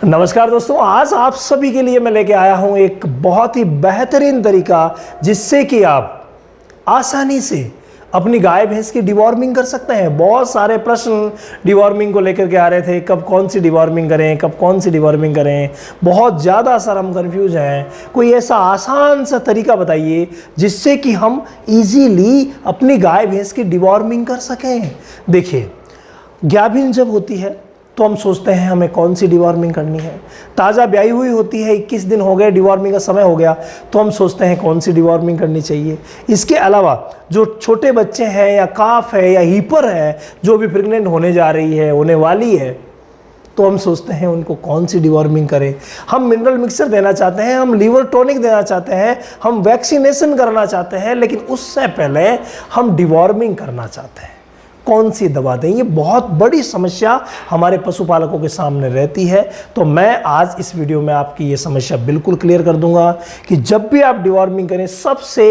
नमस्कार दोस्तों, आज आप सभी के लिए मैं लेके आया हूं एक बहुत ही बेहतरीन तरीका जिससे कि आप आसानी से अपनी गाय भैंस की डिवॉर्मिंग कर सकते हैं। बहुत सारे प्रश्न डिवॉर्मिंग को लेकर के आ रहे थे, कब कौन सी डिवॉर्मिंग करें, कब कौन सी डिवॉर्मिंग करें। बहुत ज़्यादा सर हम कंफ्यूज हैं। कोई ऐसा आसान सा तरीका बताइए जिससे कि हम इजीली अपनी गाय भैंस की डिवॉर्मिंग कर सकें। देखिए, गाभिन जब होती है तो हम सोचते हैं हमें कौन सी डिवॉर्मिंग करनी है। ताज़ा ब्याई हुई होती है, 21 दिन हो गए, डिवॉर्मिंग का समय हो गया, तो हम सोचते हैं कौन सी डिवॉर्मिंग करनी चाहिए। इसके अलावा जो छोटे बच्चे हैं या काफ है या हीपर है, जो भी प्रेग्नेंट होने जा रही है, होने वाली है, तो हम सोचते हैं उनको कौन सी डिवॉर्मिंग करें। हम मिनरल मिक्सर देना चाहते हैं, हम लीवर टॉनिक देना चाहते हैं, हम वैक्सीनेशन करना चाहते हैं, लेकिन उससे पहले हम डिवॉर्मिंग करना चाहते हैं। कौन सी दवा दें, ये बहुत बड़ी समस्या हमारे पशुपालकों के सामने रहती है। तो मैं आज इस वीडियो में आपकी ये समस्या बिल्कुल क्लियर कर दूंगा कि जब भी आप डिवॉर्मिंग करें सबसे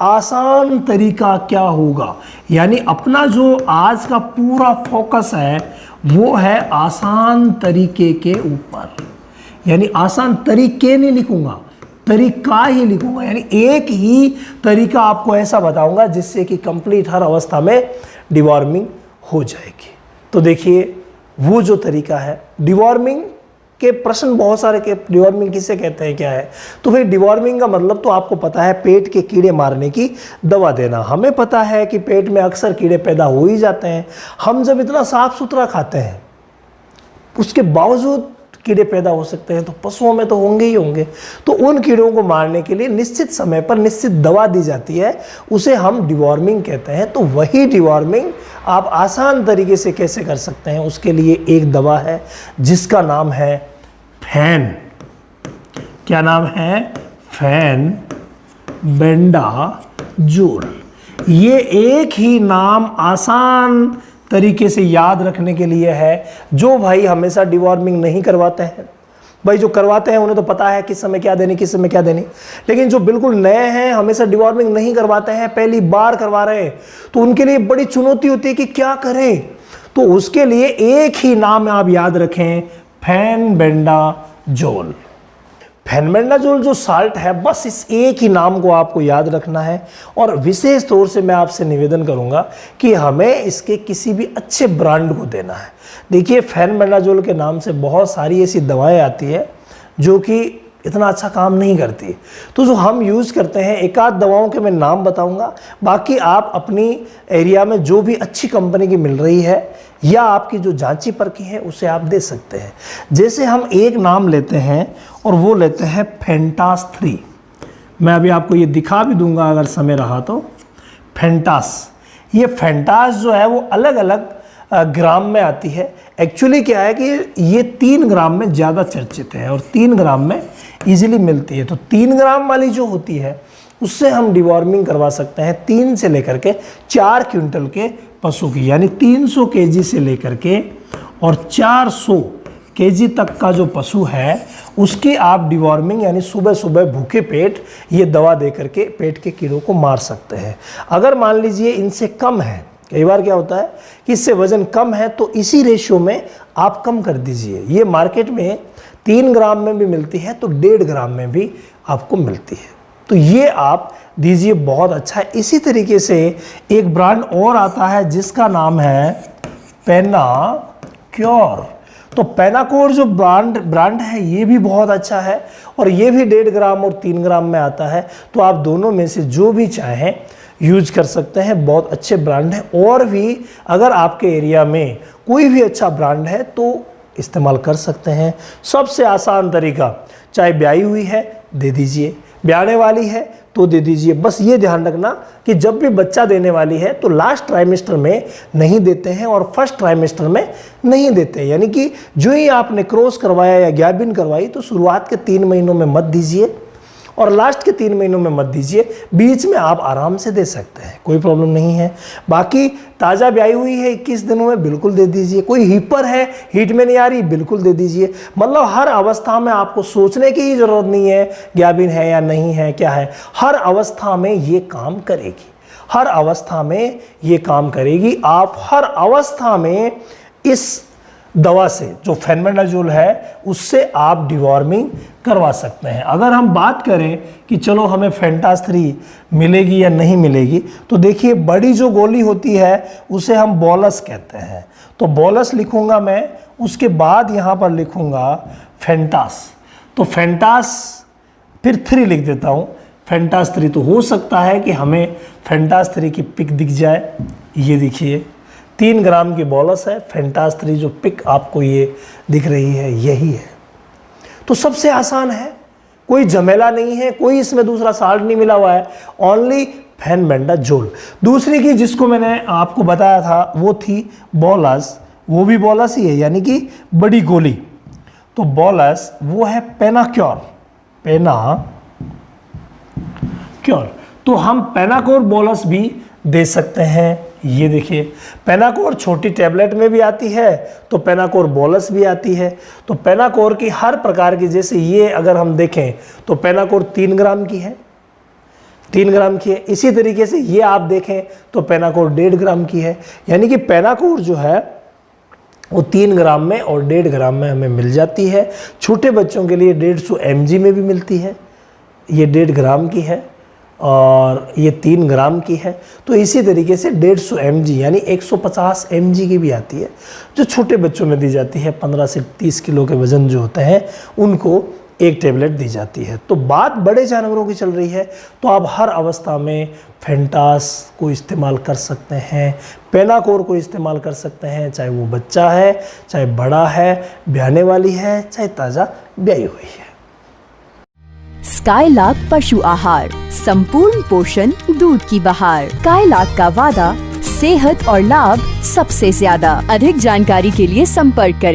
आसान तरीका क्या होगा। यानी अपना जो आज का पूरा फोकस है वो है आसान तरीके के ऊपर। यानी आसान तरीके नहीं लिखूंगा, तरीका ही लिखूंगा। यानी एक ही तरीका आपको ऐसा बताऊंगा जिससे कि कंप्लीट हर अवस्था में डिवॉर्मिंग हो जाएगी। तो देखिए, वो जो तरीका है, डिवॉर्मिंग के प्रश्न बहुत सारे के डिवॉर्मिंग किसे कहते हैं, क्या है। तो भाई डिवॉर्मिंग का मतलब तो आपको पता है, पेट के कीड़े मारने की दवा देना। हमें पता है कि पेट में अक्सर कीड़े पैदा हो ही जाते हैं। हम जब इतना साफ सुथरा खाते हैं उसके बावजूद कीड़े पैदा हो सकते हैं, तो पशुओं में तो होंगे ही होंगे। तो उन कीड़ों को मारने के लिए निश्चित समय पर निश्चित दवा दी जाती है, उसे हम डिवॉर्मिंग कहते हैं। तो वही डिवॉर्मिंग आप आसान तरीके से कैसे कर सकते हैं, उसके लिए एक दवा है जिसका नाम है फैन। क्या नाम है? फेनबेंडाजोल। ये एक ही नाम आसान तरीके से याद रखने के लिए है। जो भाई हमेशा डिवॉर्मिंग नहीं करवाते हैं, भाई जो करवाते हैं उन्हें तो पता है किस समय क्या देनी, किस समय क्या देनी। लेकिन जो बिल्कुल नए हैं, हमेशा डिवॉर्मिंग नहीं करवाते हैं, पहली बार करवा रहे हैं, तो उनके लिए बड़ी चुनौती होती है कि क्या करें। तो उसके लिए एक ही नाम आप याद रखें, फेनबेंडाजोल। फेनबेंडाजोल जो साल्ट है, बस इस एक ही नाम को आपको याद रखना है। और विशेष तौर से मैं आपसे निवेदन करूंगा कि हमें इसके किसी भी अच्छे ब्रांड को देना है। देखिए, फेनबेंडाजोल के नाम से बहुत सारी ऐसी दवाएं आती है जो कि इतना अच्छा काम नहीं करती। तो जो हम यूज़ करते हैं, एक आध दवाओं के मैं नाम बताऊंगा, बाकी आप अपनी एरिया में जो भी अच्छी कंपनी की मिल रही है या आपकी जो जांची परखी है उसे आप दे सकते हैं। जैसे हम एक नाम लेते हैं और वो लेते हैं फेंटास 3। मैं अभी आपको ये दिखा भी दूंगा अगर समय रहा तो। फेंटास, ये फेंटास जो है वो अलग अलग ग्राम में आती है। एक्चुअली क्या है कि ये 3 ग्राम में ज़्यादा चर्चित है और 3 ग्राम में इजीली मिलती है। तो 3 ग्राम वाली जो होती है उससे हम डिवॉर्मिंग करवा सकते हैं 3 से लेकर के 4 क्विंटल के पशु की। यानी 300 केजी से लेकर के और 400 केजी तक का जो पशु है उसकी आप डिवॉर्मिंग यानी सुबह सुबह भूखे पेट ये दवा दे करके पेट के कीड़ों को मार सकते हैं। अगर मान लीजिए इनसे कम है, कई बार क्या होता है कि इससे वजन कम है, तो इसी रेशियो में आप कम कर दीजिए। ये मार्केट में 3 ग्राम में भी मिलती है, तो 1.5 ग्राम में भी आपको मिलती है। तो ये आप दीजिए, बहुत अच्छा है। इसी तरीके से एक ब्रांड और आता है जिसका नाम है पेनाक्योर। तो पेनाक्योर जो ब्रांड है ये भी बहुत अच्छा है और ये भी 1.5 ग्राम और 3 ग्राम में आता है। तो आप दोनों में से जो भी चाहें यूज कर सकते हैं, बहुत अच्छे ब्रांड हैं। और भी अगर आपके एरिया में कोई भी अच्छा ब्रांड है तो इस्तेमाल कर सकते हैं। सबसे आसान तरीका, चाहे ब्याई हुई है दे दीजिए, ब्याने वाली है तो दे दीजिए। बस ये ध्यान रखना कि जब भी बच्चा देने वाली है तो लास्ट ट्राइमेस्टर में नहीं देते हैं और फर्स्ट ट्राइमेस्टर में नहीं देते हैं। यानी कि जो ही आपने क्रॉस करवाया या गाभिन करवाई तो शुरुआत के 3 महीनों में मत दीजिए और लास्ट के 3 महीनों में मत दीजिए। बीच में आप आराम से दे सकते हैं, कोई प्रॉब्लम नहीं है। बाकी ताज़ा ब्याई हुई है 21 दिनों में, बिल्कुल दे दीजिए। कोई हीपर है, हीट में नहीं आ रही, बिल्कुल दे दीजिए। मतलब हर अवस्था में आपको सोचने की ही ज़रूरत नहीं है गाभिन है या नहीं है, क्या है। हर अवस्था में ये काम करेगी, हर अवस्था में ये काम करेगी। आप हर अवस्था में इस दवा से, जो फेनबेंडाजोल है उससे आप डिवॉर्मिंग करवा सकते हैं। अगर हम बात करें कि चलो हमें फेंटास 3 मिलेगी या नहीं मिलेगी, तो देखिए बड़ी जो गोली होती है उसे हम बोलस कहते हैं। तो बोलस लिखूंगा मैं, उसके बाद यहाँ पर लिखूंगा फेंटास। तो फेंटास फिर 3 लिख देता हूँ, फेंटास 3। तो हो सकता है कि हमें फेंटास 3 की पिक दिख जाए। ये देखिए 3 ग्राम की बोलस है, फेंटास 3 जो पिक आपको ये दिख रही है यही है। तो सबसे आसान है, कोई झमेला नहीं है, कोई इसमें दूसरा साल्ट नहीं मिला हुआ है, ओनली फेनबेंडाजोल। दूसरी की जिसको मैंने आपको बताया था वो थी बोलस, वो भी बोलस ही है यानी कि बड़ी गोली। तो बोलस वो है पेनाक्योर, पेनाक्योर। तो हम पेनाकोर बोलस भी दे सकते हैं। ये देखिए पेनाकोर छोटी टैबलेट में भी आती है, तो पेनाकोर बोलस भी आती है। तो पेनाकोर की हर प्रकार की, जैसे ये अगर हम देखें तो पेनाकोर 3 ग्राम की है, 3 ग्राम की है। इसी तरीके से ये आप देखें तो पेनाकोर 1.5 ग्राम की है। यानी कि पेनाकोर जो है वो 3 ग्राम में और 1.5 ग्राम में हमें मिल जाती है। छोटे बच्चों के लिए 150 mg में भी मिलती है, ये 1.5 ग्राम की है और ये 3 ग्राम की है। तो इसी तरीके से 150 mg यानी 150 mg की भी आती है, जो छोटे बच्चों में दी जाती है। 15 से 30 किलो के वजन जो होते हैं उनको एक टेबलेट दी जाती है। तो बात बड़े जानवरों की चल रही है, तो आप हर अवस्था में फेंटास को इस्तेमाल कर सकते हैं, पेनाकोर को इस्तेमाल कर सकते हैं, चाहे वो बच्चा है, चाहे बड़ा है, ब्याने वाली है, चाहे ताज़ा ब्याई हुई है। स्काईलार्क पशु आहार, संपूर्ण पोषण, दूध की बहार। स्काईलार्क का वादा, सेहत और लाभ सबसे ज्यादा। अधिक जानकारी के लिए संपर्क करें